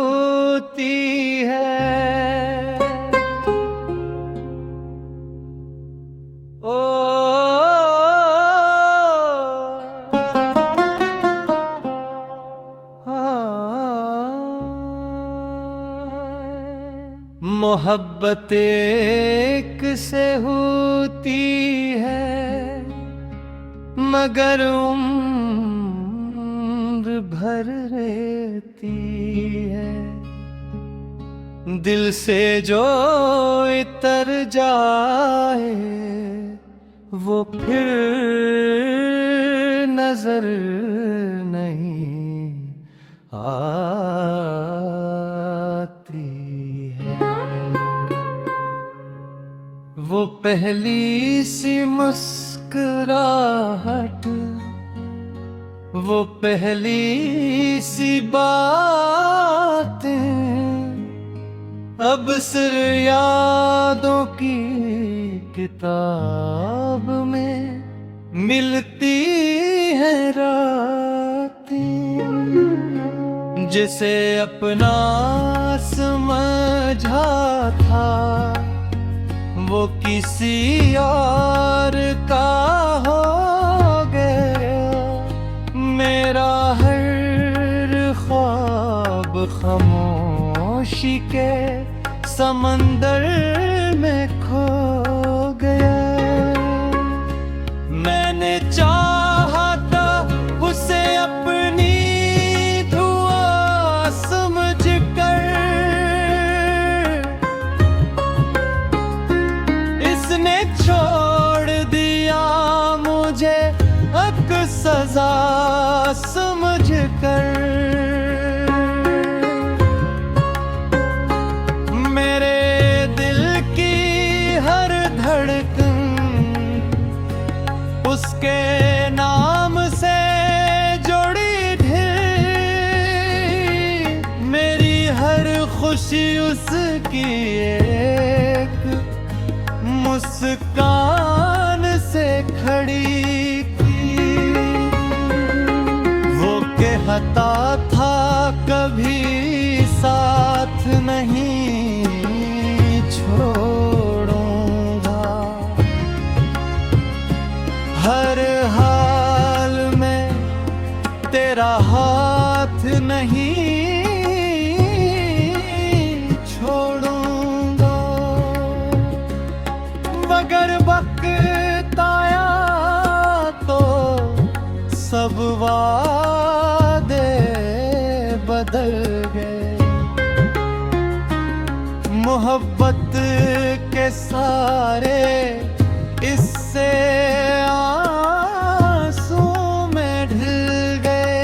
होती है। ओ मोहब्बत एक से होती है, मगर उम्र भर रहती है। दिल से जो इतर जाए वो फिर नजर नहीं आती है। वो पहली सी मुस्कुराहट, वो पहली सी बातें अब सिर्फ यादों की किताब में मिलती है रातें। जिसे अपना समझा था वो किसी और का हो गया। मेरा हर ख्वाब खामोशी के समंदर में खो गया। मैंने चाहा था उसे अपनी दुआ समझकर, इसने छोड़ दिया मुझे हक सजा समझकर। मेरे दिल की हर धड़कन उसके नाम से जुड़ी ढी। मेरी हर खुशी उसकी एक मुस्कान से खड़ी की। वो कहता था कभी साथ नहीं छोड़ूंगा, हर हाल में तेरा हाथ नहीं छोड़ूंगा। मगर वक्त आया तो सब वादे बदल गए। मोहब्बत के सारे इससे आंसू में ढल गए।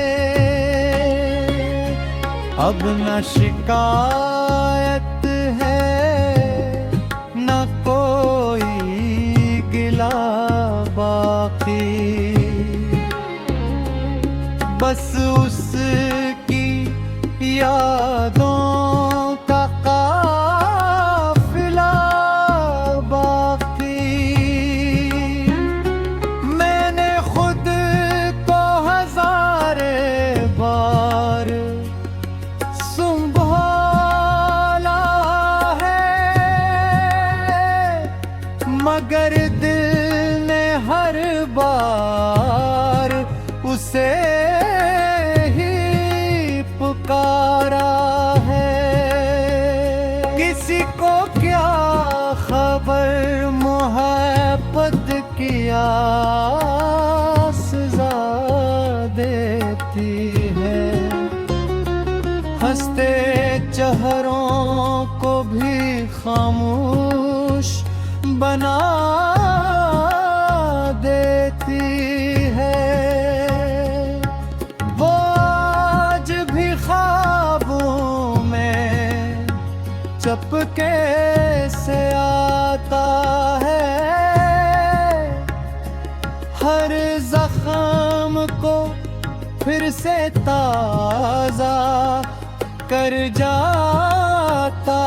अब न शिकायत है न कोई गिला बाकी, बस उसकी यादों का काफिला बाकी। मैंने खुद को हजारे बार संभाला है, मगर दिल ने हर बार उसे ही पुकारा है। किसी को क्या खबर मोहब्बत की सजा देती है। हंसते चेहरों को भी खामोश बना देती है। वो आज भी ख्वाबों में चपके से आता है। हर जख्म को फिर से ताजा कर जाता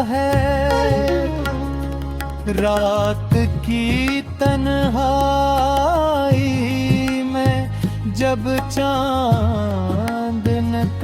है। रात की तन्हाई में जब चांद न